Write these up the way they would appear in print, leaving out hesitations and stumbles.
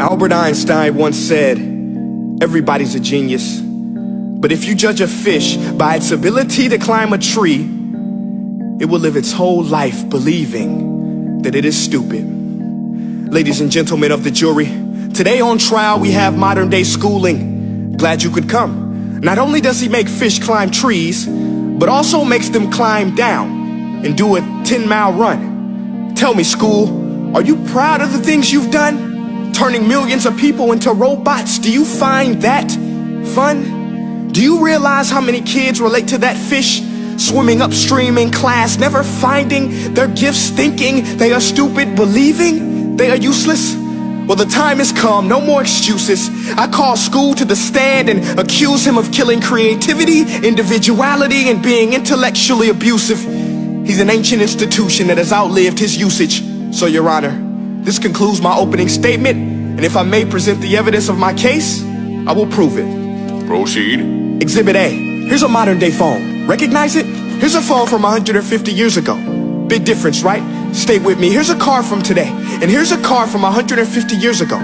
Albert Einstein once said, everybody's a genius, but if you judge a fish by its ability to climb a tree, it will live its whole life believing that it is stupid. Ladies and gentlemen of the jury, today on trial we have modern day schooling. Glad you could come. Not only does he make fish climb trees, but also makes them climb down and do a 10-mile run. Tell me, school, are you proud of the things you've done? Turning millions of people into robots, do you find that fun? Do you realize how many kids relate to that fish swimming upstream in class, never finding their gifts, thinking they are stupid, believing they are useless? Well, the time has come, no more excuses. I call school to the stand and accuse him of killing creativity, individuality, and being intellectually abusive. He's an ancient institution that has outlived his usage. So, Your Honor, this concludes my opening statement, and if I may present the evidence of my case, I will prove it. Proceed. Exhibit A. Here's a modern day phone. Recognize it? Here's a phone from 150 years ago. Big difference, right? Stay with me. Here's a car from today, and here's a car from 150 years ago.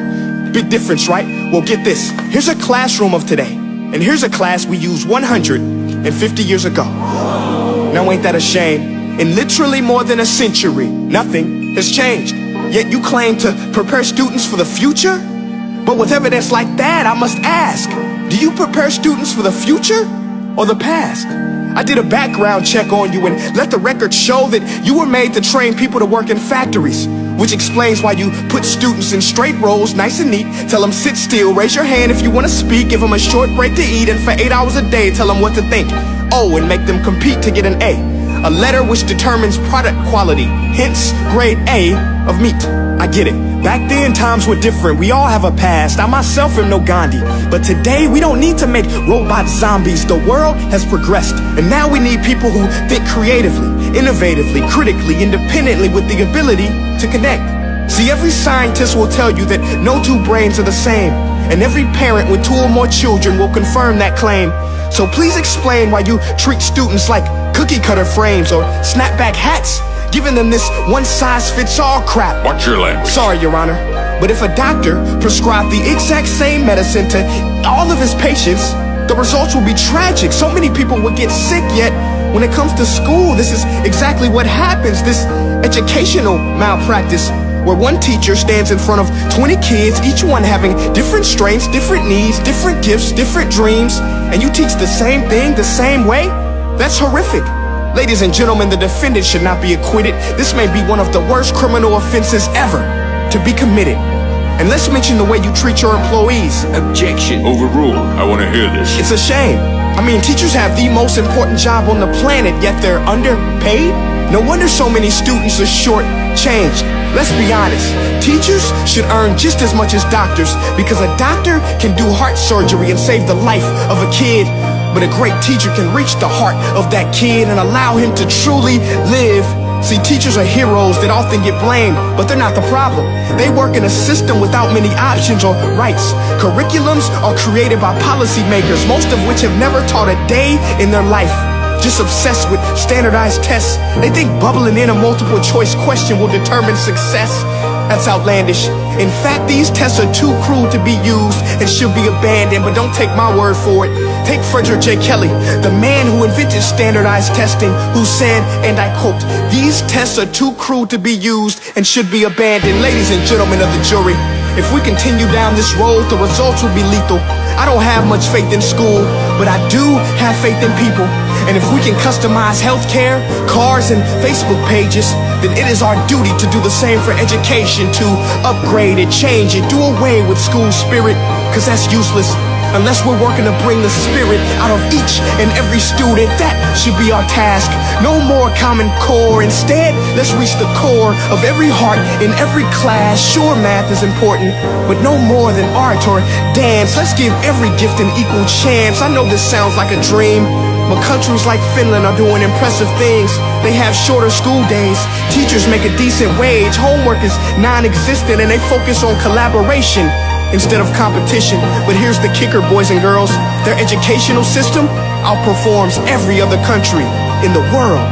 Big difference, right? Well, get this. Here's a classroom of today, and here's a class we used 150 years ago. Now ain't that a shame? In literally more than a century, nothing has changed. Yet you claim to prepare students for the future? But with evidence like that, I must ask, do you prepare students for the future or the past? I did a background check on you and let the record show that you were made to train people to work in factories, which explains why you put students in straight rows, nice and neat, tell them sit still, raise your hand if you want to speak, give them a short break to eat, and for 8 hours a day tell them what to think. Oh, and make them compete to get an A letter which determines product quality, hence grade A of meat. I get it. Back then, times were different. We all have a past. I myself am no Gandhi. But today, we don't need to make robot zombies. The world has progressed. And now we need people who think creatively, innovatively, critically, independently, with the ability to connect. See, every scientist will tell you that no two brains are the same. And every parent with 2 or more children will confirm that claim. So please explain why you treat students like cookie cutter frames or snapback hats, giving them this one-size-fits-all crap. Watch your language. Sorry, Your Honor, but if a doctor prescribed the exact same medicine to all of his patients, the results will be tragic. So many people will get sick, yet when it comes to school, this is exactly what happens. This educational malpractice, where one teacher stands in front of 20 kids, each one having different strengths, different needs, different gifts, different dreams, and you teach the same thing the same way? That's horrific. Ladies and gentlemen, the defendant should not be acquitted. This may be one of the worst criminal offenses ever to be committed. And let's mention the way you treat your employees. Objection. Overruled. I want to hear this. It's a shame. I mean, teachers have the most important job on the planet, yet they're underpaid? No wonder so many students are short-changed. Let's be honest, teachers should earn just as much as doctors, because a doctor can do heart surgery and save the life of a kid, but a great teacher can reach the heart of that kid and allow him to truly live. See, teachers are heroes that often get blamed, but they're not the problem. They work in a system without many options or rights. Curriculums are created by policymakers, most of which have never taught a day in their life. Just obsessed with standardized tests. They think bubbling in a multiple choice question will determine success. That's outlandish. In fact, these tests are too cruel to be used and should be abandoned, but don't take my word for it. Take Frederick J. Kelly, the man who invented standardized testing, who said, and I quote, "These tests are too cruel to be used and should be abandoned." Ladies and gentlemen of the jury, if we continue down this road, the results will be lethal. I don't have much faith in school, but I do have faith in people. And if we can customize healthcare, cars, and Facebook pages, then it is our duty to do the same for education, to upgrade it, change it, do away with school spirit, because that's useless. Unless we're working to bring the spirit out of each and every student, that should be our task. No more Common Core. Instead, let's reach the core of every heart in every class. Sure, math is important, but no more than art or dance. Let's give every gift an equal chance. I know this sounds like a dream, but countries like Finland are doing impressive things. They have shorter school days, teachers make a decent wage, homework is non-existent, and they focus on collaboration instead of competition. But here's the kicker, boys and girls. Their educational system outperforms every other country in the world.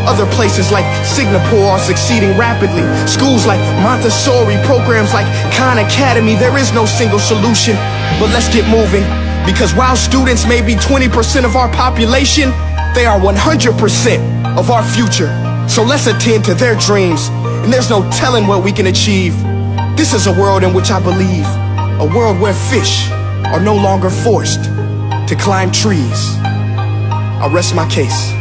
Other places like Singapore are succeeding rapidly. Schools like Montessori, programs like Khan Academy. There is no single solution, but let's get moving. Because while students may be 20% of our population, they are 100% of our future. So let's attend to their dreams, and there's no telling what we can achieve. This is a world in which I believe, a world where fish are no longer forced to climb trees. I rest my case.